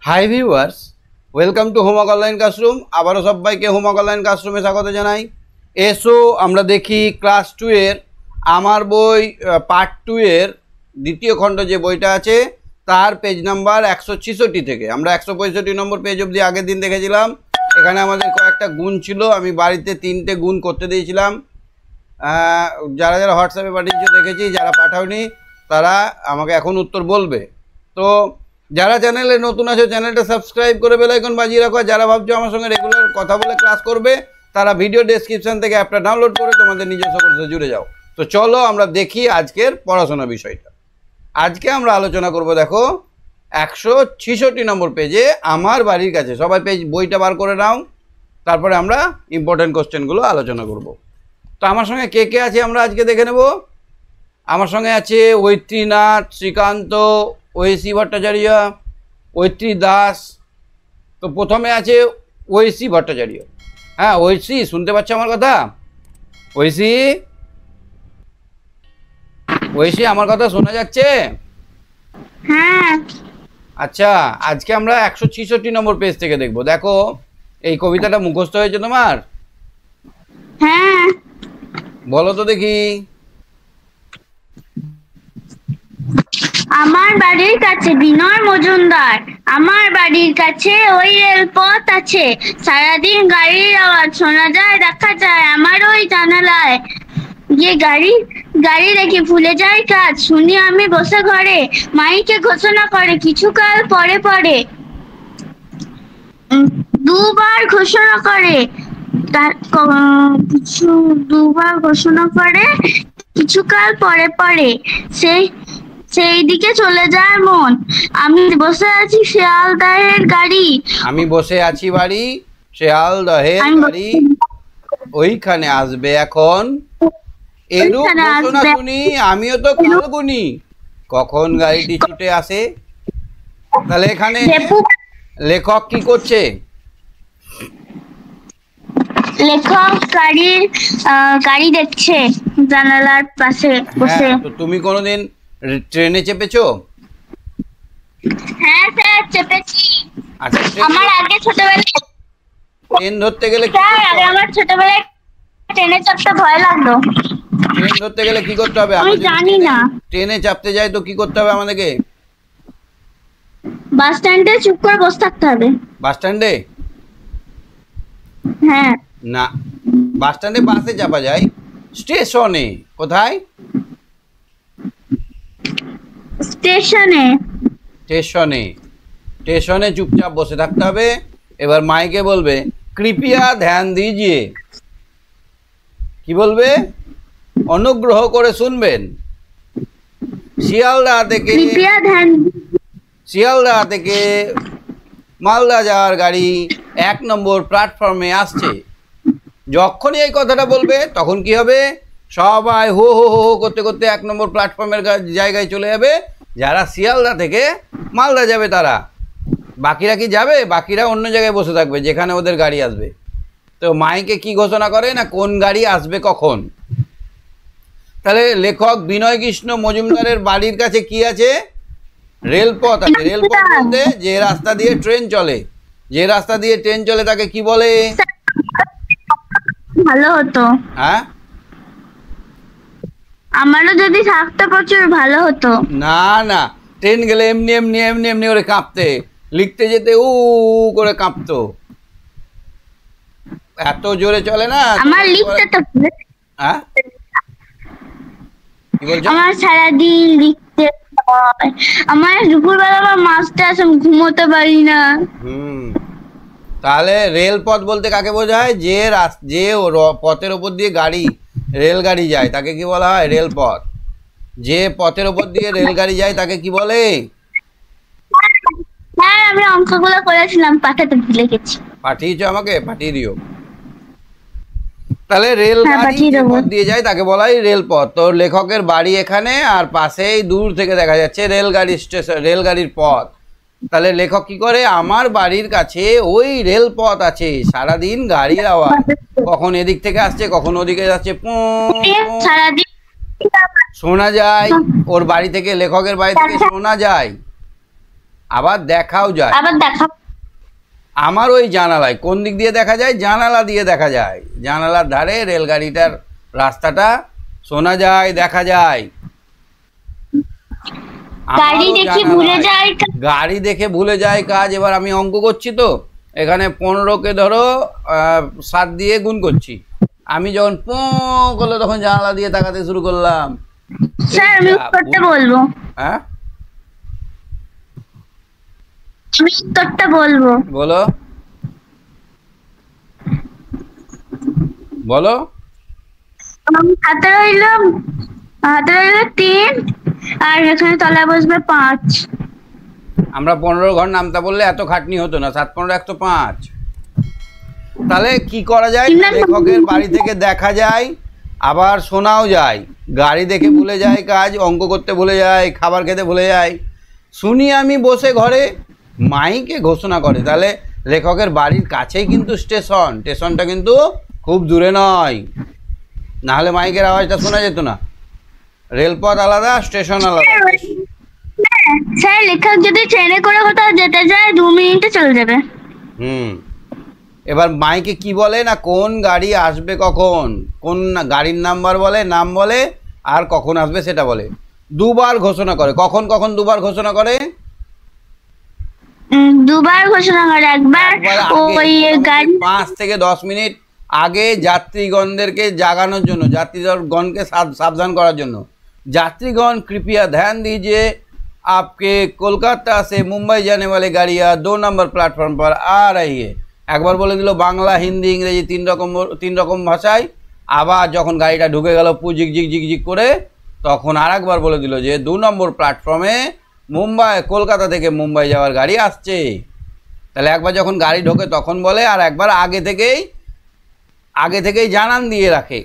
Hi viewers, welcome to homework online classroom. আবারও সবাইকে homework online ক্লাসরুমে স্বাগত জানাই। এসো আমরা দেখি ক্লাস 2 এর আমার বই পার্ট 2 এর দ্বিতীয় খণ্ড যে বইটা আছে তার পেজ নাম্বার 166 থেকে আমরা 165 নম্বর পেজ অবধি আগের দিন দেখেছিলাম। এখানে আমাদের কয়েকটা গুণ ছিল, আমি বাড়িতে 3টে গুণ করতে দিয়েছিলাম। যারা যারা হোয়াটসঅ্যাপে পাঠিয়েছে দেখেছি, যারা পাঠাওনি তারা আমাকে এখন উত্তর বলবে। তো যারা চ্যানেলে নতুন আছে চ্যানেলটা সাবস্ক্রাইব করে বেল আইকন বাজিয়ে রাখো। যারা ভাবছো আমার সঙ্গে রেগুলার কথা বলে ক্লাস করবে তারা ভিডিও ডেসক্রিপশন থেকে অ্যাপটা ডাউনলোড করে তোমাদের নিজস্ব কোর্সে জুড়ে যাও। তো চলো আমরা দেখি আজকের পড়াশোনা বিষয়টা। আজকে আমরা আলোচনা করব, দেখো 166 নম্বর পেজে আমার বাড়ির কাছে। সবাই বইটা বার করে নাও, তারপরে আমরা ইম্পর্টেন্ট কোশ্চেনগুলো আলোচনা করব। তো আমার সঙ্গে কে কে আছে আমরা আজকে দেখে নেব। আমার সঙ্গে আছে ঐত্রীনাথ, শ্রীকান্ত, ঐশী ভট্টাচার্য, ঐত্রী দাস। তো প্রথমে আছে ঐশী ভট্টাচার্য। হ্যাঁ ঐশী, শুনতে পাচ্ছ আমার কথা? ঐশী, ঐশী আমার কথা শোনা যাচ্ছে? হ্যাঁ। আচ্ছা, আজকে আমরা 166 নম্বর পেজ থেকে দেখব। দেখো এই কবিতাটা মুখস্থ হয়েছে তোমার? হ্যাঁ। বলো তো দেখি। আমার বাড়ির কাছে বিনয় মজুমদার, আমার বাড়ির কাছে ওই রেলপথ আছে, সারাদিন গাড়ির আওয়াজ শোনা যায়, দেখা যায় আমার ওই জানালায়। গিয়ে গাড়ি গাড়ি দেখে ভুলে যায় কাজ, শুনি আমি বসে ঘরে, মাইকে ঘোষণা করে কিছুকাল পরে পরে। দুবার ঘোষণা করে দুবার ঘোষণা করে কিছুকাল পরে পরে, সেই দিকে চলে যায় মন। আমি বসে আছি শিয়ালদাহের গাড়ি, আমি বসে আছি বাড়ি শিয়ালদহের গাড়ি, ওইখানে আসবে এখন। এরূপ ঘোষণা শুনি আমিও তো কালগুনি, কখন গাড়িটি ছুটে আসে। তাহলে এখানে লেখক কি করছে? লেখক গাড়ি দেখছে জানালার পাশে বসে। তো তুমি কোনোদিন ট্রেনে চেপেছো? হ্যাঁ স্যার, চেপেছি। আচ্ছা, আমার আগে ছোটবেলায় ট্রেন ধরতে গেলে আমার ছোটবেলায় ট্রেনে চাপতে ভয় লাগতো। ট্রেন ধরতে গেলে কি করতে হবে? আমি জানি না। ট্রেনে চাপতে যাই তো কি করতে হবে আমাদেরকে? বাস স্ট্যান্ডে চুপ করে বসে থাকতে হবে। বাস স্ট্যান্ডে? হ্যাঁ না, বাস স্ট্যান্ডে বাসে চাপা যায়। স্টেশনে? কোথায়? স্টেশনে। স্টেশনে, স্টেশনে চুপচাপ বসে থাকতে হবে। এবার মাইকে বলবে কৃপয়া ধ্যান দিজিয়ে। কি বলবে? অনুগ্রহ করে শুনবেন। শিয়ালদা থেকে মালদা যাওয়ার গাড়ি 1 নম্বর প্ল্যাটফর্মে আসছে। যখনই এই কথাটা বলবে তখন কি হবে? সবাই হো হো হো করতে করতে 1 নম্বর প্ল্যাটফর্মের জায়গায় চলে যাবে। যারা শিয়ালদা থেকে মালদা যাবে তারা। বাকিরা কি যাবে? বাকিরা অন্য জায়গায় বসে থাকবে যেখানে ওদের গাড়ি আসবে। তো মাইকে কি ঘোষণা করে না কোন গাড়ি আসবে কখন। তাহলে লেখক বিনয় কৃষ্ণ মজুমদারের বাড়ির কাছে কি আছে? রেলপথ আছে। রেলপথ বলতে যে রাস্তা দিয়ে ট্রেন চলে, যে রাস্তা দিয়ে ট্রেন চলে তাকে কি বলে? ভালো হতো। হ্যাঁ, আমারও যদি থাকতো প্রচুর ভালো হতো। না না, ট্রেন গেলে এমনি এমনি এমনি এমনি করে কাঁপতে, লিখতে যেতে উ করে কাঁপতো। এত জোরে চলে না। আমার লিখতে তো হ্যাঁ, কি বলছো? আমার সারাদিন লিখতে হয়। আমার দুপুরবেলা আবার মাস্টার আছে, ঘুমোতে পারি না। তাহলে রেলপথ বলতে কাকে বোঝায়? যে পথের ওপর দিয়ে রেলগাড়ি যায় তাকে কি বলা হয়? রেলপথ। যে পথের ওপর দিয়ে রেলগাড়ি যায় তাকে কি বলে? হ্যাঁ, আমি অঙ্কগুলো করেছিলাম, পাঠাতে ভুলে গেছি। পাঠিয়েছো আমাকে? পাঠিয়ে দিও। তাহলে রেলগাড়ি পথ দিয়ে যায় তাকে বলা হয় রেলপথ। তো লেখকের বাড়ি এখানে, আর পাশেই দূর থেকে দেখা যাচ্ছে রেলগাড়ি স্টেশন, রেলগাড়ির পথ। তাহলে লেখক কি করে? আমার বাড়ির কাছে ওই রেলপথ আছে, সারাদিন গাড়ির আওয়াজ, কখন এদিক থেকে আসছে কখন ওদিকে যাচ্ছে শোনা যায়। ওর বাড়ি থেকে, লেখকের বাড়ি থেকে শোনা যায়। আবার দেখাও যায়। আবার দেখা আমার ওই জানালায় কোন দিক দিয়ে দেখা যায়? জানালা দিয়ে দেখা যায়। জানালার ধারে রেলগাড়িটার রাস্তাটা শোনা যায়, দেখা যায়। গাড়ি দেখে ভুলে যায়। গাড়ি দেখে ভুলে যায় কাজ। এবার আমি অঙ্ক করছি তো, এখানে 15কে ধরো 7 দিয়ে গুণ করছি। আমি যখন পো করলো তখন জানালা দিয়ে তাকাতে শুরু করলাম। স্যার আমি উত্তরটা বলবো। হ্যাঁ আমি উত্তরটা বলবো। বলো বলো। হাতে রইল 3 আর এখানে তলায় বসবে 5। আমরা 15 ঘর নামতা বললে এত খাটনি হতো না। 7 15 105। তাহলে কি করা যায়? লেখকের বাড়ি থেকে দেখা যায়, আবার শোনাও যায়। গাড়ি দেখে ভুলে যায় কাজ, অঙ্ক করতে ভুলে যায়, খাবার খেতে ভুলে যায়। শুনি আমি বসে ঘরে, মাইকে ঘোষণা করে। তাহলে লেখকের বাড়ির কাছেই কিন্তু স্টেশন। স্টেশনটা কিন্তু খুব দূরে নয়, নাহলে মাইকের আওয়াজটা শোনা যেত না। রেলপথ আলাদা, স্টেশন আলাদা। স্যার লেখক যদি ট্রেনে করে কোথাও যেতে যায় 2 মিনিটে চলে যাবে। এবার মাইকে কি বলে না, কোন গাড়ি আসবে কখন, কোন গাড়ির নাম্বার বলে, নাম বলে, আর কখন আসবে সেটা বলে। দুবার ঘোষণা করে। কখন কখন দুবার ঘোষণা করে? দুবার ঘোষণা করে। একবার ওই গাড়ি 5 থেকে 10 মিনিট আগে যাত্রীগণদেরকে জাগানোর জন্য, যাত্রীগণকে সাবধান করার জন্য। যাत्रीगण कृपया ध्यान दीजिए, आपके कोलकाता से मुंबई जाने वाली गाड़ियाँ 2 नंबर प्लेटफॉर्म पर आ रही है। একবার বলে দিল বাংলা, হিন্দি, ইংরেজি 3 রকম ভাষায়। আবার যখন গাড়িটা ঢুকে গেল পুজিক জিক জিক জিক করে, তখন আর একবার বলে দিল যে 2 নম্বর প্ল্যাটফর্মে মুম্বাই, কলকাতা থেকে মুম্বাই যাওয়ার গাড়ি আসছে। তাহলে একবার যখন গাড়ি ঢোকে তখন বলে, আর একবার আগে থেকেই জানান দিয়ে রাখে।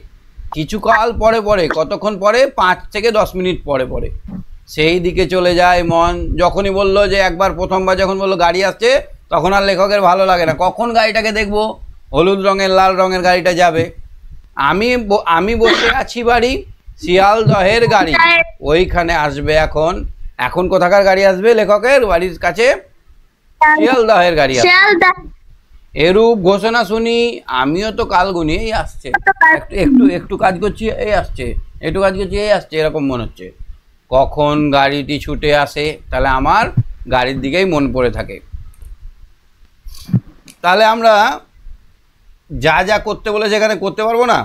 কিছুকাল পরে পরে, কতক্ষণ পরে? 5 থেকে 10 মিনিট পরে পরে সেই দিকে চলে যায় মন। যখনই বললো যে একবার প্রথমবার যখন বললো গাড়ি আসছে, তখন আর লেখকের ভালো লাগে না। কখন গাড়িটাকে দেখবো? হলুদ রঙের, লাল রঙের গাড়িটা যাবে। আমি বসে আছি বাড়ি, শিয়ালদহের গাড়ি ওইখানে আসবে। এখন কোথাকার গাড়ি আসবে? লেখকের বাড়ির কাছে শিয়ালদহের গাড়ি আসবে। এরূপ ঘোষণা শুনি, আমিও তো কাল গুনি, এই আসছে, একটু কাজ করছি, এই আসছে, একটু কাজ করছি, এই আসছে, এরকম মনে হচ্ছে। কখন গাড়িটি ছুটে আসে, তাহলে আমার গাড়ির দিকেই মন পড়ে থাকে। তাহলে আমরা যা যা করতে বলে সেখানে করতে পারবো না?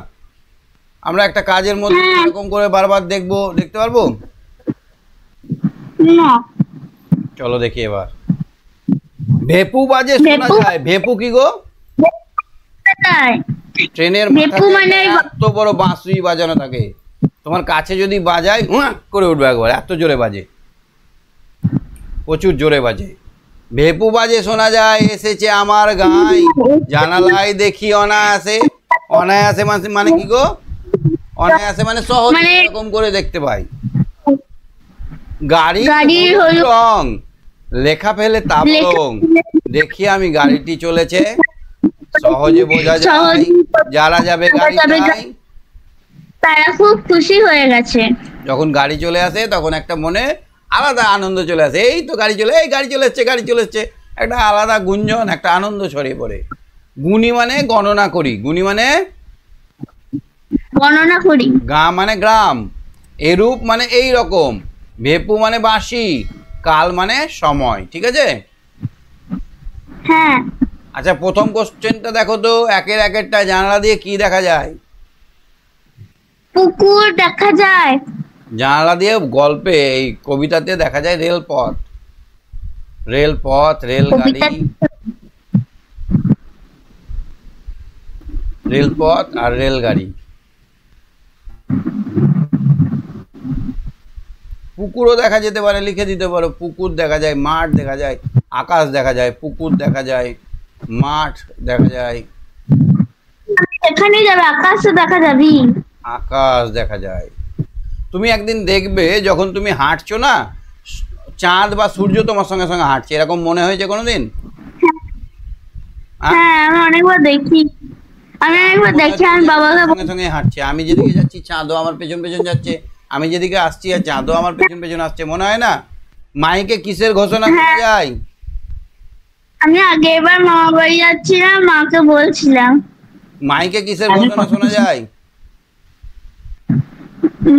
আমরা একটা কাজের মধ্যে এরকম করে বারবার দেখতে পারবো না? চলো দেখি এবার। ভেপু বাজে শোনা যায়। ভেপু কি গো? ট্রেনের মানে এত বড় বাঁশি বাজানো থাকে, তোমার কাছে যদি বাজায় করে উঠবে একবার, এত জোরে বাজে, প্রচুর জোরে বাজে। ভেপু বাজে শোনা যায়, এসেছে আমার গাঁয়, জানালায় দেখি অনায়াসে। অনায়াসে মানে কি গো? অনায়াসে মানে সহজ, এরকম করে দেখতে পাই। গাড়ি রং লেখা ফেলে তাপরং, দেখি আমি গাড়িটি চলেছে, সহজে বোঝা যায়। যারা যাবে গাড়িটায় তারা খুব খুশি হয়ে গেছে। যখন গাড়ি চলে আসে তখন একটা মনে আলাদা আনন্দ চলে আসে। এই তো গাড়ি চলে এসছে, একটা আলাদা গুঞ্জন, একটা আনন্দ ছড়িয়ে পড়ে। গুণী মানে গণনা করি, গুণী মানে গণনা করি, গা মানে গ্রাম, এরূপ মানে এই রকম, ভেপু মানে বাঁশি, কাল মানে সময়। ঠিক আছে? হ্যাঁ। আচ্ছা, প্রথম কোশ্চেনটা দেখো তো, একেরটা জানালা দিয়ে কি দেখা যায়? পুকুর দেখা যায়। জানালা দিয়ে গল্পে, এই কবিতাতে দেখা যায় রেলপথ, রেলপথ আর রেলগাড়ি। পুকুরও দেখা যেতে পারে, লিখে দিতে পারো। পুকুর দেখা যায়, মাঠ দেখা যায়, আকাশ দেখা যায়, পুকুর দেখা যায়, মাঠ দেখা যায়, এখানে যাবে, আকাশও দেখা যাবে, আকাশ দেখা যায়। তুমি একদিন দেখবে যখন তুমি হাঁটছো না, চাঁদ বা সূর্য তোমার সঙ্গে সঙ্গে হাঁটছে, এরকম মনে হয়েছে কোনোদিন? হ্যাঁ, আমি অনেকবার দেখি। আমি বাবাকে সঙ্গে সঙ্গে হাঁটছে। আমি যেদিকে যাচ্ছি চাঁদও আমার পেছন পেছন যাচ্ছে, আমি যেদিকে আসছি আর চাঁদও আমার পেছন পেছন আসছে, মনে হয় না? মাইকে কিসের ঘোষণা শোনা যায়? আমি আগের বার মামা বাড়ি যাচ্ছিলাম, মাকে বলছিলাম। মাইকে কিসের ঘোষণা শোনা যায়?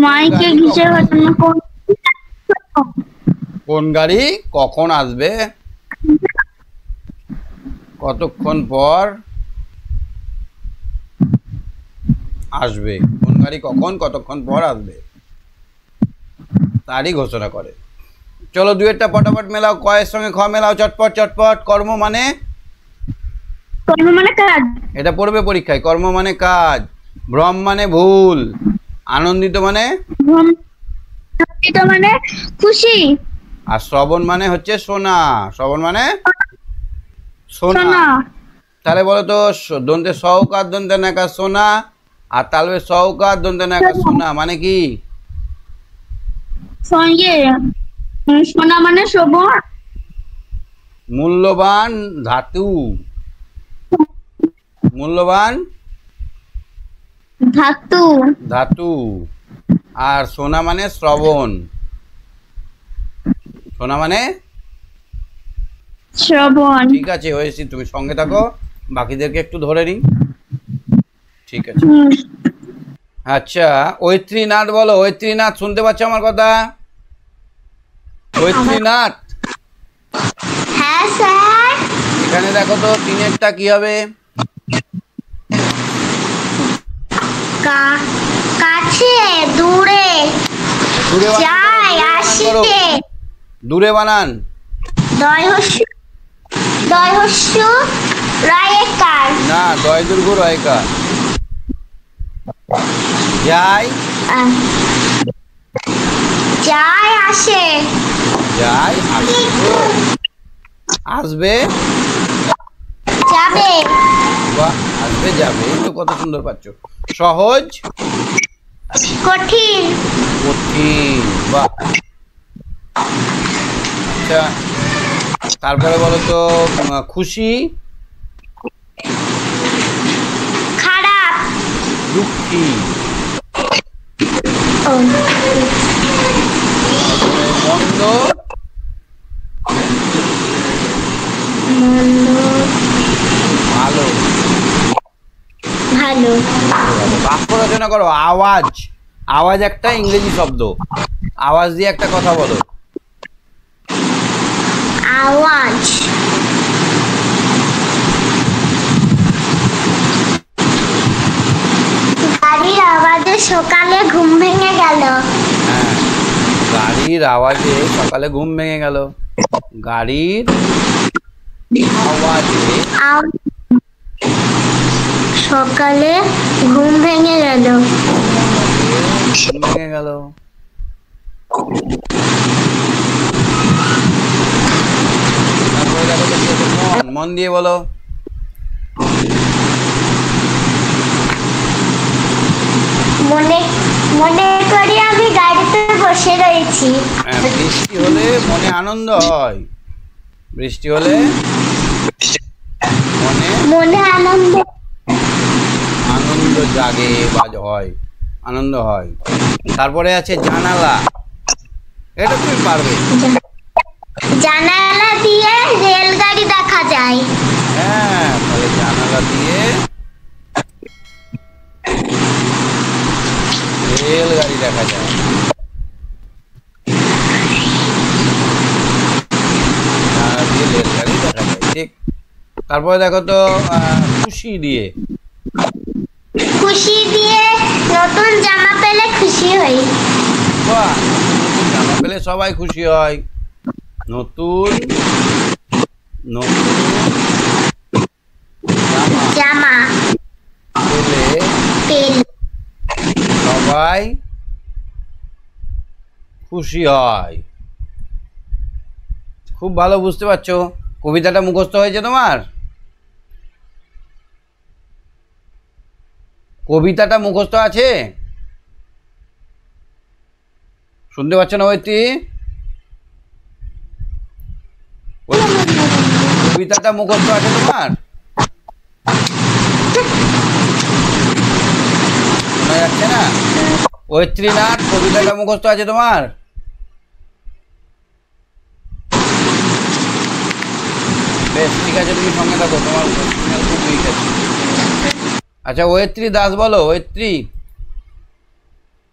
মাইকে কিসের ঘটনা? কোন গাড়ি কখন আসবে, কতক্ষণ পর আসবে, কোন গাড়ি কখন কতক্ষণ পর আসবে তারই ঘোষণা করে। চলো দুয়েরটা পটাপট মেলাও, কয়ের সঙ্গে খ মেলাও, চটপট চটপট। কর্ম মানে? কর্ম মানে কাজ। এটা পড়বে পরীক্ষায়। কর্ম মানে কাজ, ভ্রম মানে ভুল, আনন্দিত মানে? আনন্দিত মানে খুশি, আর শ্রবণ মানে হচ্ছে শোনা। শ্রবণ মানে শোনা। শোনা। তাহলে বলো তো, দন্তে সহকার দন্তে নাকা সোনা, আর তালবে সহকার দন্তে নাকা সোনা মানে কি? সঙ্গে সোনা মানে শোভন, মূল্যবান ধাতু, মূল্যবান ধাতু। ধাতু। আর সোনা মানে শ্রবণ, সোনা মানে শ্রবণ। ঠিক আছে, হয়েছি। তুমি সঙ্গে থাকো, বাকিদেরকে একটু ধরে নিই। ঠিক আছে। আচ্ছা, ঐত্রীনাথ বলো। ঐত্রীনাথ, শুনতে পাচ্ছ আমার কথা? ঐত্রীনাথ। হ্যাঁ স্যার। এখানে দেখো তো, তিনেরটা কি হবে? কাছে, দূরে, দূরে যায়, আসছে। দূরে বানান। দয় হস্যু রায়কার। না, দয় দুর্গ রয়কার। যায়, যায়, আসে। যায়, আসবে, আসবে, যাবে। বাহ, আসবে যাবে, তো কত সুন্দর পাচ্ছ। সহজ, কঠিন, কঠিন, বাহ। আচ্ছা, তারপরে বলো তো, খুশি, খারাপ, দুঃখী, মন্দ, ভালো। ভালো। বাক্য রচনা করো। আওয়াজ, আওয়াজ একটা ইংরেজি শব্দ, আওয়াজ দিয়ে একটা কথা বলো। আওয়াজ, গাড়ির আওয়াজে সকালে ঘুম ভেঙে গেল। হ্যাঁ, গাড়ির আওয়াজে সকালে ঘুম ভেঙে গেল। গাড়ির আওয়াজে সকালে ঘুম ভেঙে গেল। ঘুম ভেঙে গেল। তারপরে দেখো তো কি আছে? মন, মন দিয়ে বলো। মনে মনে করি আমি গাড়িতে বসে রয়েছি। বৃষ্টি হলে মনে আনন্দ হয়। বৃষ্টি হলে মনে মনে আনন্দ, আনন্দ জাগে বা হয়, আনন্দ হয়। তারপরে আছে জানালা, এটা তুমি পারবে। জানালা দিয়ে রেলগাড়ি দেখা যায়। হ্যাঁ, তাহলে জানালা দিয়ে রেলগাড়ি দেখা যায়। জানালা দিয়ে রেলগাড়ি দেখা যায়, ঠিক। তারপরে দেখো তো, খুশি দিয়ে। খুশি দিয়ে নতুন জামা পেলে খুশি হই। বাহ, নতুন জামা পেলে সবাই খুশি হয়। নতুন নতুন জামা পেলে সবাই খুশি হয়। খুব ভালো, বুঝতে পারছো? কবিতাটা মুখস্থ হয়েছে তোমার? কবিতাটা মুখস্থ আছে? শুনতে পাচ্ছ না ওইটি? কবিতাটা মুখস্থ আছে তোমার? শোনা যাচ্ছে না? ঐত্রীনাথ, কবিতাটা মুখস্থ আছে তোমার? বেশ, ঠিক আছে, তুমি সঙ্গে থাকো, তোমার সিগন্যাল খুব উইক আছে। আচ্ছা, ওয়েত্রী দাস বলো। ওয়েত্রী,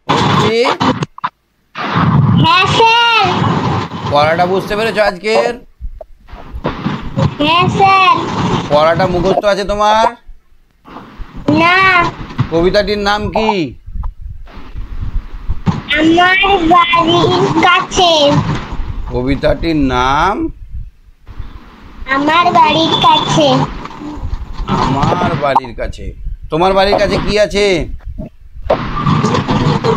ওয়েত্রী, হ্যাঁ স্যার। পড়াটা বুঝতে পেরেছো আজকের? হ্যাঁ স্যার। পড়াটা মুখস্থ আছে তোমার? না। কবিতাটির নাম কি? আমার বাড়ির কাছে। কবিতাটির নাম আমার বাড়ির কাছে। আমার বাড়ির কাছে। তোমার বাড়ির কাছে কি আছে?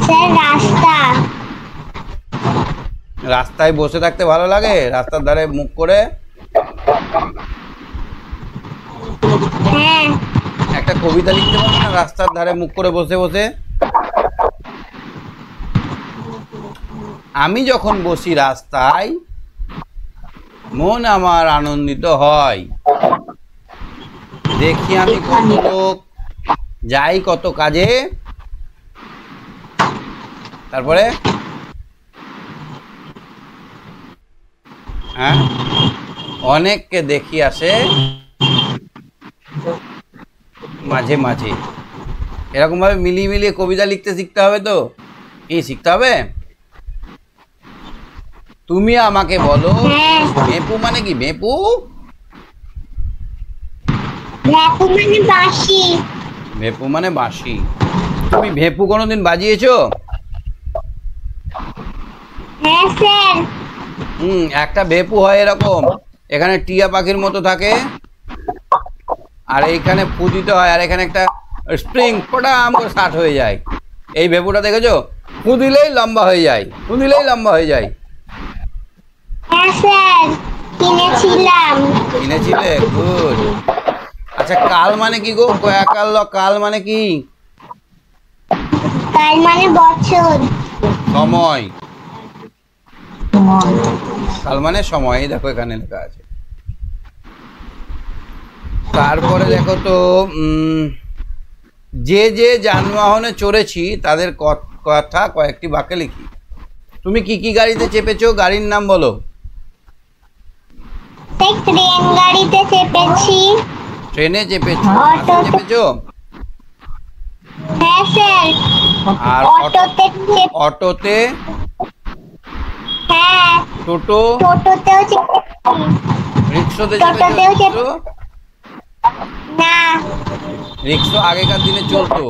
স্যার রাস্তা। রাস্তায় বসে থাকতে ভালো লাগে? রাস্তার ধারে মুখ করে? হ্যাঁ। একটা কবিতা লিখতে পারো না রাস্তার ধারে মুখ করে বসে বসে? আমি যখন বসি রাস্তায়, মন আমার আনন্দিত হয়। দেখি আমি কত লোক, যাই কত কাজে। তারপরে হ্যাঁ, অনেককে দেখি আসে মাঝে মাঝে। এরকম ভাবে মিলিয়ে মিলিয়ে কবিতা লিখতে শিখতে হবে। তো কি শিখতে হবে? তুমি আমাকে বলো, ভেপু মানে কি? ভেপু ভেপু মানে বাঁশি। ভেপু মানে বাঁশি। তুমি ভেপু কোনোদিন বাজিয়েছো? হ্যাঁ স্যার। একটা ভেপু হয় এরকম, এখানে টিয়া পাখির মতো থাকে, আর এইখানে ফু দিতে হয়, আর এখানে একটা স্প্রিং পটাম করে স্টার্ট হয়ে যায়। এই ভেপুটা দেখেছো? ফু দিলেই লম্বা হয়ে যায়, ফু দিলেই লম্বা হয়ে যায়। হ্যাঁ স্যার, কিনেছিলাম। কিনেছিলে? গুড। আচ্ছা, কাল মানে কি গো? কাল, কাল মানে কি? কাল মানে বছর। সময়। কাল মানে সময়। দেখো এখানে লেখা আছে। তারপরে দেখো তো, যে যে যানবাহনে চড়েছি তাদের কথা কয়েকটি বাক্যে লিখি। তুমি কি কি গাড়িতে চেপেছো? গাড়ির নাম বলো। ট্রেন গাড়িতে চেপেছি। ট্রেনে চেপেছো? বাসে চেপেছো? হ্যাঁ স্যার। আর অটোতে। অটোতে? হ্যাঁ। টোটো? টোটোতেও চেপেছি। রিক্সাতে টোটোতেও চেপেছো? না। রিক্সা আগেকার দিনে চলতো,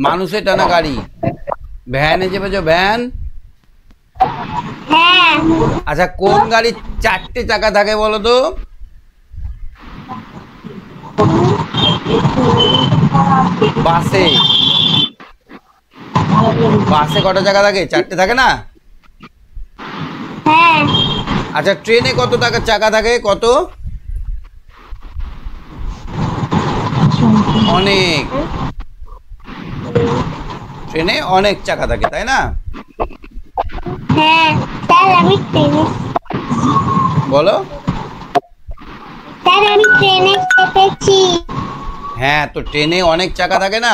মানুষের টানা গাড়ি। ভ্যানে চেপেছো? ভ্যান? হ্যাঁ। আচ্ছা, কোন গাড়ি 4টে চাকা থাকে বলো তো? বাসে। বাসে কটা চাকা থাকে? 4টে থাকে না? হ্যাঁ। আচ্ছা, ট্রেনে কত চাকা থাকে? কত? অনেক। ট্রেনে অনেক চাকা থাকে, তাই না? হ্যাঁ স্যার, আমি ট্রেনে। বলো। স্যার আমি ট্রেনে চেপেছি। হ্যাঁ, তো ট্রেনে অনেক চাকা থাকে না?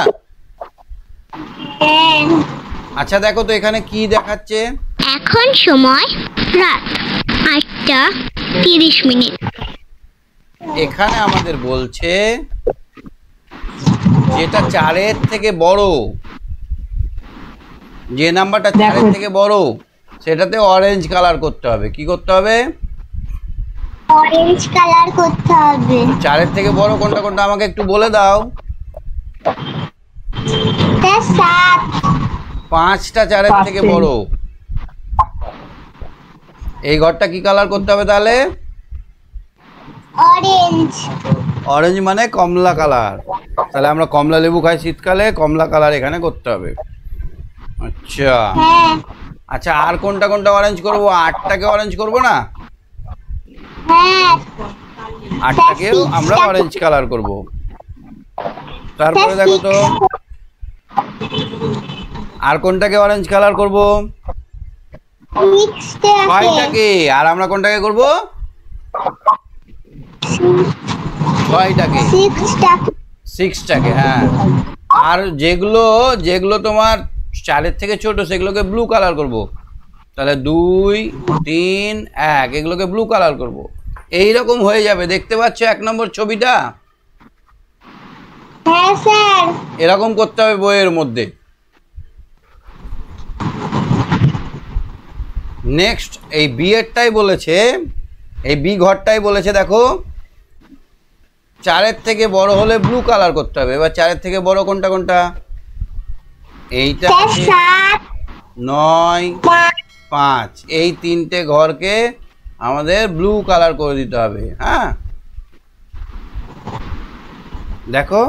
হ্যাঁ। আচ্ছা, দেখো তো এখানে কি দেখাচ্ছে? এখন সময় রাত 8টা 30 মিনিট। এখানে আমাদের বলছে যেটা 4-এর থেকে বড়, যে নাম্বারটা 4-এর থেকে বড়, সেটাতে অরেঞ্জ কালার করতে হবে। কি করতে হবে? অরেঞ্জ কালার করতে হবে। 4-এর থেকে বড় কোনটা কোনটা আমাকে একটু বলে দাও। 5টা 4-এর থেকে বড়। এই ঘরটা কি কালার করতে হবে তাহলে? অরেঞ্জ। অরেঞ্জ মানে কমলা কালার। তাহলে আমরা কমলা লেবু খাই শীতকালে, কমলা কালার এখানে করতে হবে। আচ্ছা। হ্যাঁ। আচ্ছা, আর কোনটা কোনটা অরেঞ্জ করবো? 8টাকে অরেঞ্জ করবো না? হ্যাঁ। 8টাকেও আমরা অরেঞ্জ কালার করব। তারপরে দেখো তো, আর কোনটাকে অরেঞ্জ কালার করব? 6টাকে। আর আমরা কোনটাকে করব? 6টাকে। 6টাকে। হ্যাঁ। আর যেগুলো যেগুলো তোমার 4-এর থেকে ছোট সেগুলোকে ব্লু কালার করব। তাহলে 2, 3, 1 এগুলোকে ব্লু কালার করব। এই রকম হয়ে যাবে, দেখতে পাচ্ছ 1 নম্বর ছবিটা? হ্যাঁ স্যার। এরকম করতে হবে বইয়ের মধ্যে। নেক্সট এই বি এরটাই বলেছে, এই বি ঘরটাই বলেছে, দেখো 4-এর থেকে বড় হলে ব্লু কালার করতে হবে। এবার 4-এর থেকে বড় কোনটা কোনটা? এইটা, 9, 5, এই 3টে ঘরকে আমাদের ব্লু কালার করে দিতে হবে। হ্যাঁ, দেখো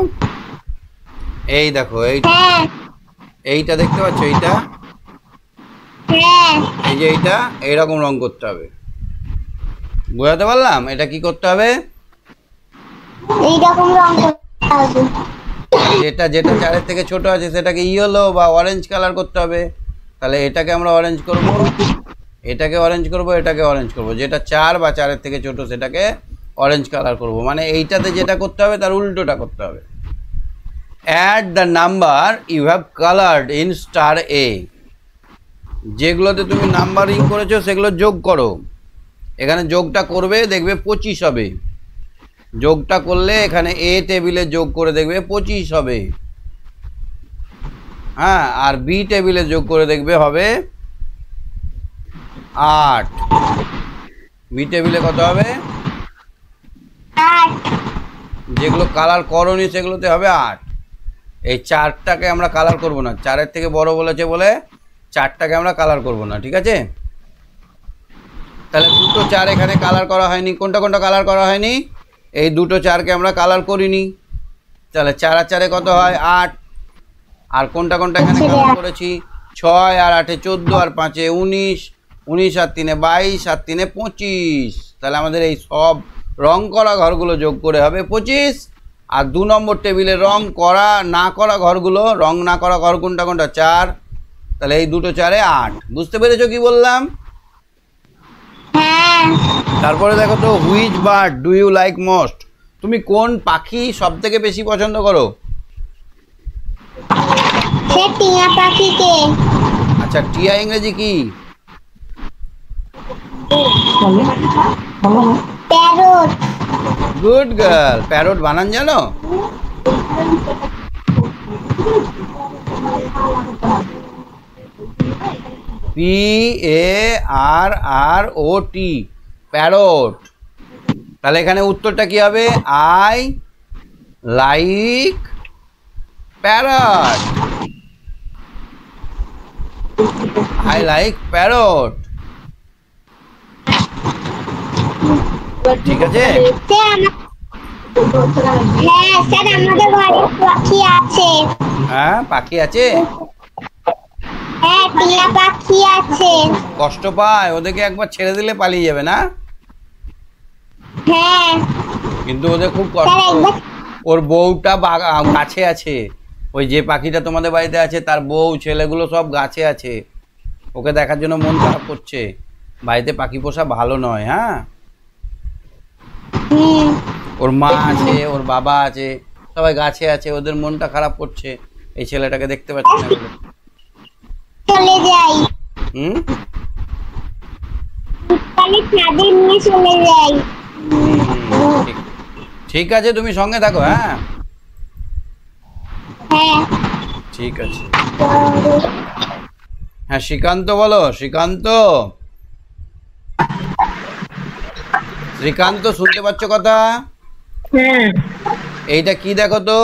এই দেখো এইটা দেখতে পাচ্ছ, এইটা এই যে এইটা এইরকম রং করতে হবে। বোঝাতে পারলাম? এটা কি করতে হবে? এইরকম রং করতে হবে। যেটা 4-এর থেকে ছোট আছে সেটাকে ইয়েলো বা অরেঞ্জ কালার করতে হবে। তাহলে এটাকে আমরা অরেঞ্জ করব, এটাকে অরেঞ্জ করব, এটাকে অরেঞ্জ করব। যেটা 4 বা 4-এর থেকে ছোট সেটাকে অরেঞ্জ কালার করব। মানে এইটাতে যেটা করতে হবে তার উল্টোটা করতে হবে। Add the number you have coloured in star এ। যেগুলোতে তুমি নাম্বারিং করেছো সেগুলো যোগ করো। এখানে যোগটা করবে, দেখবে 25 হবে। যোগটা করলে এখানে এ টেবিলে যোগ করে দেখবে 25 হবে। হ্যাঁ, আর বি টেবিলে যোগ করে দেখবে হবে 8। বি টেবিলে কত হবে? 8। যেগুলো কালার করনি সেগুলোতে হবে 8। এই 4টাকে আমরা কালার করব না, 4-এর থেকে বড় বলেছে বলে 4টাকে আমরা কালার করব না, ঠিক আছে? তাহলে দুটো 4 এখানে কালার করা হয়নি। কোনটা কোনটা কালার করা হয়নি? এই দুটো 4কে আমরা কালার করিনি। তাহলে 4 আর 4-এ কত হয়? 8। আর কোনটা কোনটা এখানে কালার করেছি? 6 আর 8-এ 14, আর 5-এ 19, 19 আর 3-এ 22, আর 3-এ 25। তাহলে আমাদের এই সব রং করা ঘরগুলো যোগ করে হবে 25। আর 2 নম্বর টেবিলে রং করা না করা ঘরগুলো, রং না করা ঘর কোনটা কোনটা? 4। তাহলে এই দুটো 4-এ 8। বুঝতে পেরেছো কি বললাম? হ্যাঁ। তারপরে দেখো তো, which bird do you like most? তুমি কোন পাখি সব থেকে বেশি পছন্দ করো? সে টিয়া পাখিকে। আচ্ছা, টিয়া ইংরেজি কি? প্যারট। Good girl. প্যারট বানান জানো? PARROT, parrot. তাহলে এখানে উত্তরটা কি হবে? I like parrot. I like parrot. ঠিক আছে? হ্যাঁ স্যার, আমাদের ঘরে পাখি আছে। হ্যাঁ, পাখি আছে। হ্যাঁ, টিয়া পাখি আছে। কষ্ট পায়, ওদেরকে একবার ছেড়ে দিলে পালিয়ে যাবে না? হ্যাঁ। কিন্তু ওদের খুব কষ্ট। ওর বউটা গাছে আছে। ওই যে পাখিটা তোমাদের বাড়িতে আছে তার বউ ছেলেগুলো সব গাছে আছে। ওকে দেখার জন্য মন খারাপ করছে। বাড়িতে পাখি পোষা ভালো নয়। হ্যাঁ, ওর মা আছে, ওর বাবা আছে, সবাই গাছে আছে, ওদের মনটা খারাপ করছে এই ছেলেটাকে দেখতে পাচ্ছে না বলে। চলে যাই। তাহলে ছাদে নিয়ে চলে যাই। ঠিক আছে, তুমি সঙ্গে থাকো। হ্যাঁ হ্যাঁ, ঠিক আছে। হ্যাঁ, শ্রীকান্ত বলো। শ্রীকান্ত, শ্রীকান্ত শুনতে পাচ্ছ কথা? এইটা কি দেখো তো?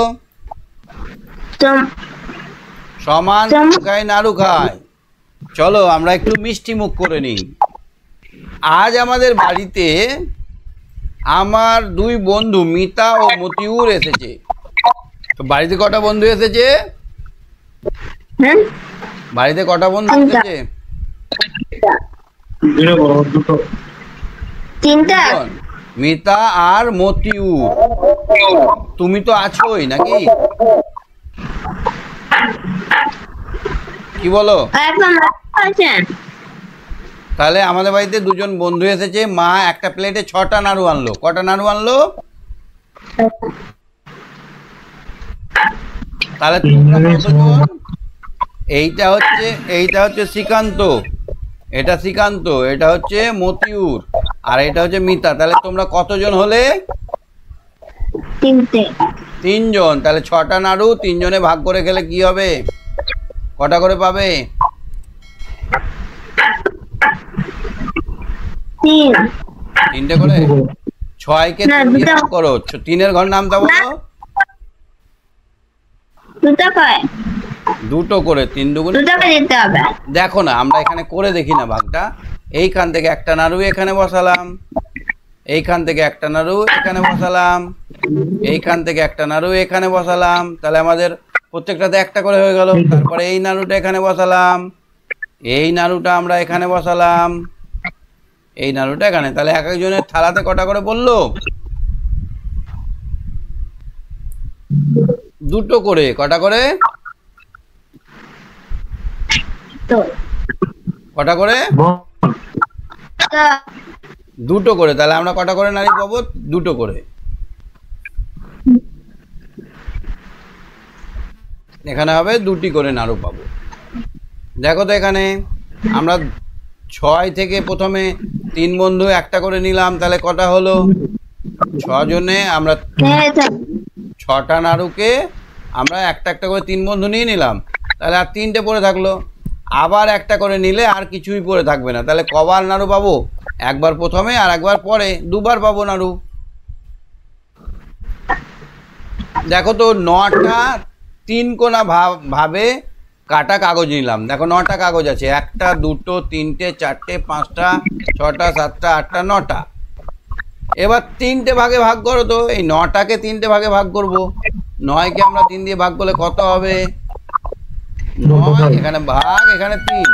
সমান খায় নাড়ু খায়। চলো আমরা একটু মিষ্টি মুখ করে নিই। আজ আমাদের বাড়িতে আমার 2 বন্ধু মিতা ও মতিউর এসেছে। তো বাড়িতে কটা বন্ধু এসেছে? বাড়িতে কটা বন্ধু এসেছে? 3টা। মিতা আর মতিউর। তুমি তো আছোই নাকি? কি বলো? তাহলে আমাদের বাড়িতে 2 জন বন্ধু এসেছে। মা একটা প্লেটে 6টা নাড়ু আনলো। কটা নাড়ু আনলো? তাহলে এইটা হচ্ছে শ্রীকান্ত, এটা শ্রীকান্ত, এটা হচ্ছে মতিউর। আর এটা হচ্ছে মিতা। তাহলে তোমরা কতজন হলে? 3টে। 3 জন। তাহলে 6টা নাড়ু 3 জনে ভাগ করে খেলে কি হবে? কটা করে পাবে? 3। 3টে করে? 6কে 3 দিয়ে ভাগ করো। 3-এর ঘর নামটা বলো। 2টা করে। 2টো করে। 3 দুগুণে 2টা করে দিতে হবে। দেখো না, আমরা এখানে করে দেখি না ভাগটা। এইখান থেকে একটা নাড়ু এখানে বসালাম, এইখান থেকে একটা নাড়ু এখানে বসালাম, এইখান থেকে একটা নাড়ু এখানে বসালাম। তাহলে আমাদের প্রত্যেকটাতে একটা করে হয়ে গেল। তারপরে এই নাড়ুটা এখানে বসালাম, এই নাড়ুটা আমরা এখানে বসালাম, এই নাড়ুটা এখানে। তাহলে এক একজনের থালাতে কটা করে বললো? 2টো করে। কটা করে? তো কটা করে? 2টো করে। তাহলে আমরা কটা করে নাড়ি পাবো? 2টো করে। এখানে হবে 2টি করে নাড়ু পাবো। দেখো তো এখানে আমরা 6 থেকে প্রথমে 3 বন্ধু একটা করে নিলাম, তাহলে কটা হলো? 6 জনে আমরা 6টা নাড়ুকে আমরা একটা একটা করে 3 বন্ধু নিয়ে নিলাম, তাহলে আর 3টে পড়ে থাকলো। আবার একটা করে নিলে আর কিছুই পড়ে থাকবে না। তাহলে কবার নাড়ু পাবো? একবার প্রথমে আর একবার পরে, 2বার পাবো নাড়ু। দেখো তো 9টা 3 কোনা ভাবে কাটা কাগজ নিলাম। দেখো 9টা কাগজ আছে। 1টা 2টো 3টে 4টে 5টা 6টা 7টা 8টা 9টা। এবার 3টে ভাগে ভাগ করো তো। এই 9টাকে 3টে ভাগে ভাগ করব। 9কে আমরা 3 দিয়ে ভাগ করলে কত হবে? 9। এখানে ভাগ, এখানে 3।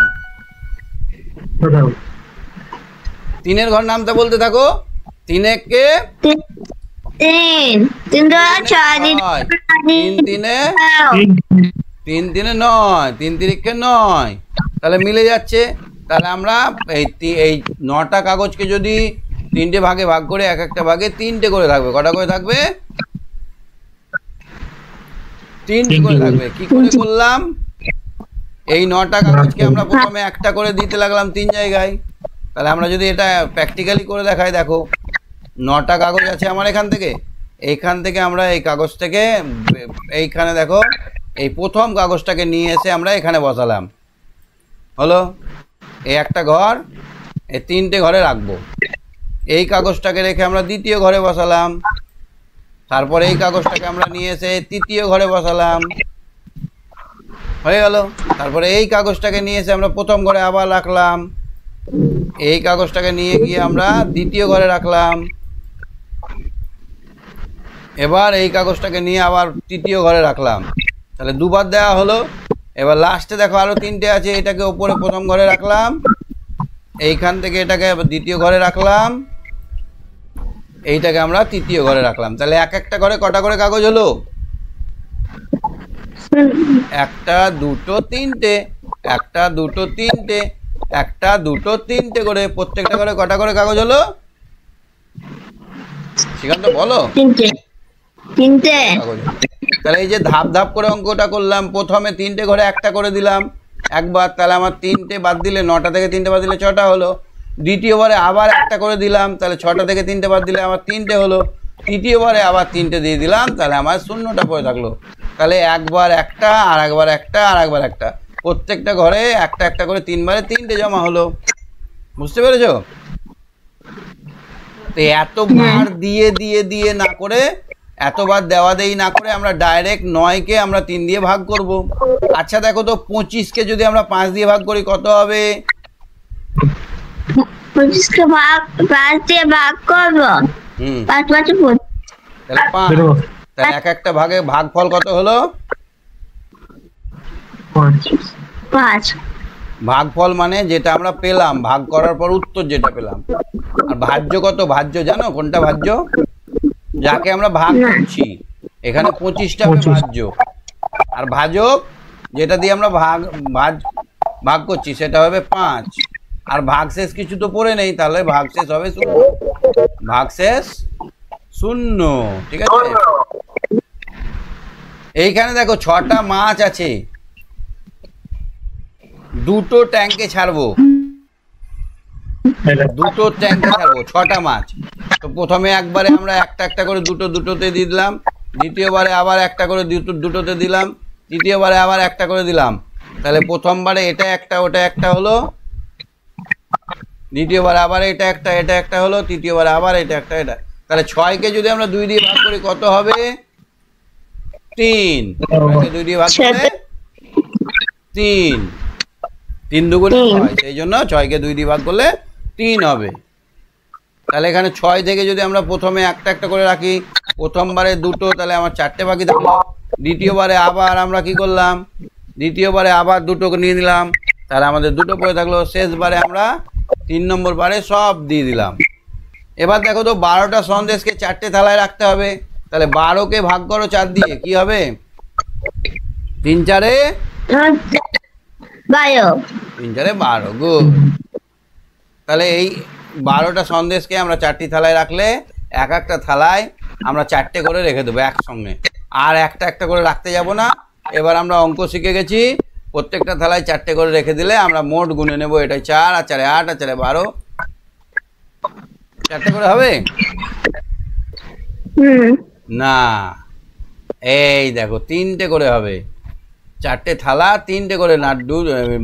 3-এর ঘর নামটা বলতে থাকো। 3-একে 3 3 6 3 3-এ 9, 3 3-কে 9। তাহলে মিলে যাচ্ছে। তাহলে আমরা এই 9টা কাগজকে যদি 3টে ভাগে ভাগ করে এক একটা ভাগে 3টে করে থাকবে। কটা করে থাকবে? 3টে করে থাকবে। কি করে করলাম? এই 9টা কাগজকে আমরা প্রথমে একটা করে দিতে লাগলাম 3 জায়গায়। তাহলে আমরা যদি এটা প্র্যাকটিক্যালি করে দেখাই, দেখো 9টা কাগজ আছে আমার এখান থেকে। এইখান থেকে আমরা এই কাগজ থেকে এইখানে দেখো এই প্রথম কাগজটাকে নিয়ে এসে আমরা এখানে বসালাম। হলো এই একটা ঘর, এই 3টে ঘরে রাখবো। এই কাগজটাকে রেখে আমরা দ্বিতীয় ঘরে বসালাম। তারপরে এই কাগজটাকে আমরা নিয়ে এসে তৃতীয় ঘরে বসালাম। হয়ে গেল। তারপরে এই কাগজটাকে নিয়ে এসে আমরা প্রথম ঘরে আবার রাখলাম। এই কাগজটাকে নিয়ে গিয়ে আমরা দ্বিতীয় ঘরে রাখলাম। এবার এই কাগজটাকে নিয়ে আবার তৃতীয় ঘরে রাখলাম। তাহলে 2বার দেওয়া হলো। এবার লাস্টে দেখো আরো 3টে আছে। এটাকে উপরে প্রথম ঘরে রাখলাম, এইখান থেকে এটাকে দ্বিতীয় ঘরে রাখলাম, এইটাকে আমরা তৃতীয় ঘরে রাখলাম। তাহলে এক একটা ঘরে কটা করে কাগজ হলো? 1টা 2টো 3টে, 1টা 2টো 3টে, 1টা 2টো 3টে করে। প্রত্যেকটা ঘরে কটা করে কাগজ হলো? শ্রীকান্ত বলো। 3টে। তাহলে এই যে ধাপ ধাপ করে অঙ্কটা করলাম, প্রথমে 3টে ঘরে একটা করে দিলাম একবার, তাহলে আমার 3টে বাদ দিলে 9টা থেকে 3টে বাদ দিলে 6টা হলো। দ্বিতীয়বারে আবার একটা করে দিলাম, তাহলে 6টা থেকে 3টে বাদ দিলে আমার 3টে হলো। তৃতীয়বারে আবার 3টে দিয়ে দিলাম, তাহলে আমার 0টা পড়ে থাকলো। তাহলে একবার একটা আর একবার একটা আর একবার একটা, প্রত্যেকটা ঘরে একটা একটা করে 3বারে 3টে জমা হলো। বুঝতে পেরেছো? তো এতবার দিয়ে দিয়ে দিয়ে না করে, এতবার দেওয়া দেই না করে আমরা ডাইরেক্ট 9কে আমরা 3 দিয়ে ভাগ করব। আচ্ছা দেখো তো 25কে যদি আমরা 5 দিয়ে ভাগ করি কত হবে? 25কে 5 দিয়ে ভাগ করব। 5 5 5। তাহলে 5। তাহলে এক একটা ভাগে ভাগফল কত হলো? 5। ভাগফল মানে যেটা আমরা পেলাম ভাগ করার পর উত্তর যেটা পেলাম। আর ভাজ্য কত? ভাজ্য জানো কোনটা ভাজ্য? যাকে আমরা ভাগ করছি। এখানে 25টা হবে ভাজ্য। আর ভাজক যেটা দিয়ে আমরা ভাগ করছি সেটা হবে 5। আর ভাগশেষ কিছু তো পড়ে নেই, তাহলে ভাগশেষ হবে 0। ভাগশেষ 0। ঠিক আছে। এইখানে দেখো 6টা মাছ আছে, 2টো ট্যাঙ্কে ছাড়বো। দুটো ট্যাঙ্কে ছাড়বো 6টা মাছ। তো প্রথমে একবারে আমরা একটা একটা করে দুটোতে দিয়ে দিলাম, দ্বিতীয়বারে আবার একটা করে দুটোতে দিলাম, তৃতীয়বারে আবার একটা করে দিলাম। তাহলে প্রথমবারে এটা একটা ওটা একটা হলো, দ্বিতীয়বারে আবার এটা একটা হলো, তৃতীয়বারে আবার এটা একটা এটা। তাহলে 6কে যদি আমরা 2 দিয়ে ভাগ করি কত হবে? 3। 6কে 2 দিয়ে ভাগ করলে 3, 3 দুগুণে 6, সেই জন্য 6কে 2 দিয়ে ভাগ করলে 3 হবে। তাহলে এখানে 6 থেকে যদি আমরা প্রথমে একটা একটা করে রাখি, প্রথমবারে দুটো, তাহলে আমার 4টে বাকি থাকলো। দ্বিতীয়বারে আবার আমরা কি করলাম? দ্বিতীয়বারে আবার দুটো নিয়ে নিলাম, তাহলে আমাদের দুটো পড়ে থাকলো। শেষবারে আমরা 3 নম্বর বারে সব দিয়ে দিলাম। এবার দেখো তো 12টা সন্দেশকে 4টে থালায় রাখতে হবে। তাহলে 12কে ভাগ করো 4 দিয়ে, কি হবে? 3 4 12। 3 4 12, গুড। তাহলে এই 12টা সন্দেশকে আমরা 4টি থালায় রাখলে এক একটা থালায় আমরা 4টে করে রেখে দেবো একসঙ্গে, আর একটা একটা করে রাখতে যাব না। এবার আমরা অঙ্ক শিখে গেছি, প্রত্যেকটা থালায় 4টে করে রেখে দিলে আমরা মোট গুনে নেব। এটাই 4 আর 4 8 আর 4 12, 4টে করে হবে না। এই দেখো 3টে করে হবে, 4টে থালা 3টে করে লাড্ডু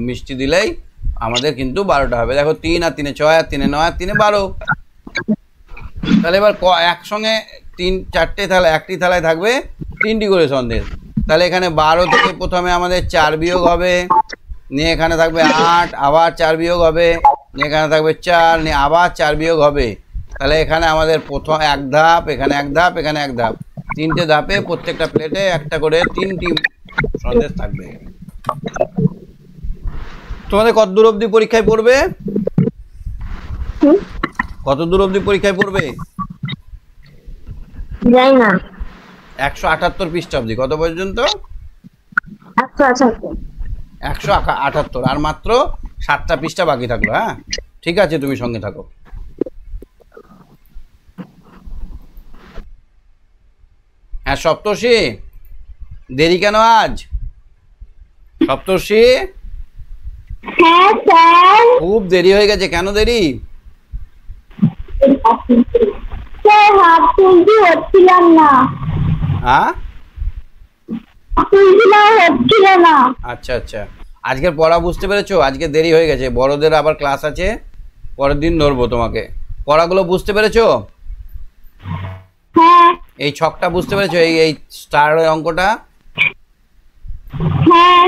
মিষ্টি দিলেই আমাদের কিন্তু 12টা হবে। দেখো 3 আর 3 6 আর 3 9 আর 3 12। তাহলে এবার একসঙ্গে 4টে থালা, একটি থালায় থাকবে 3টি করে সন্দেশ। তাহলে এখানে 12 থেকে প্রথমে আমাদের 4 বিয়োগ হবে, নিয়ে এখানে থাকবে 8, আবার 4 বিয়োগ হবে, নিয়ে এখানে থাকবে 4, নিয়ে আবার 4 বিয়োগ হবে। তাহলে এখানে আমাদের প্রথম এক ধাপ, এখানে এক ধাপ, এখানে এক ধাপ, 3টে ধাপে প্রত্যেকটা প্লেটে একটা করে 3টি সন্দেশ থাকবে। তোমাদের কত দূর অবধি পরীক্ষায় পড়বে? কত দূর অবধি পরীক্ষায় পড়বে? জানি না। 178 পৃষ্ঠা অবধি। কত পর্যন্ত? 178। আর মাত্র 7টা পৃষ্ঠা বাকি থাকলো। হ্যাঁ ঠিক আছে, তুমি সঙ্গে থাকো। হ্যাঁ সপ্তর্ষি, দেরি কেন আজ? সপ্তর্ষি, হ্যাঁ স্যার। খুব দেরি হয়ে গেছে, কেন দেরি? স্যার হাত তুলতে হচ্ছিলাম না। হ্যাঁ হচ্ছিল না। আচ্ছা আচ্ছা, আজকের পড়া বুঝতে পেরেছো? আজকে দেরি হয়ে গেছে, বড়দের আবার ক্লাস আছে, পরের দিন ধরবো তোমাকে। পড়াগুলো বুঝতে পেরেছো? হ্যাঁ। এই ছকটা বুঝতে পেরেছো? এই এই স্টার অঙ্কটা? হ্যাঁ।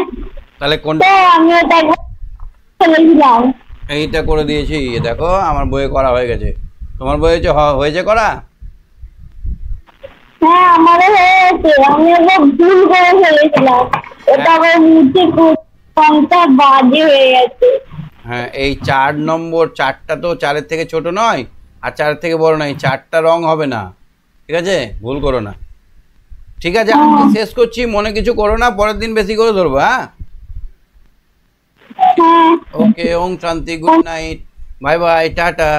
তাহলে কোনটা? আমি ওটা ফেলেছিলাম। এইটা করে দিয়েছি, দেখো আমার বইয়ে করা হয়ে গেছে। তোমার বই হয়েছে করা? হ্যাঁ আমারও হয়েছে, আমি ওটা ভুল করে ফেলেছিলাম, ওটা আবার মুছে কোনটা বাজে হয়ে গেছে। হ্যাঁ এই 4 নম্বর, 4টা তো 4-এর থেকে ছোট নয় আর 4-এর থেকে বড় নয়, 4টা রং হবে না, ঠিক আছে? ভুল করো না, ঠিক আছে? আজকে শেষ করছি, মনে কিছু করো না, পরের দিন বেশি করে ধরবো। হ্যাঁ ওকে, ওম শান্তি, good night, bye bye, tata.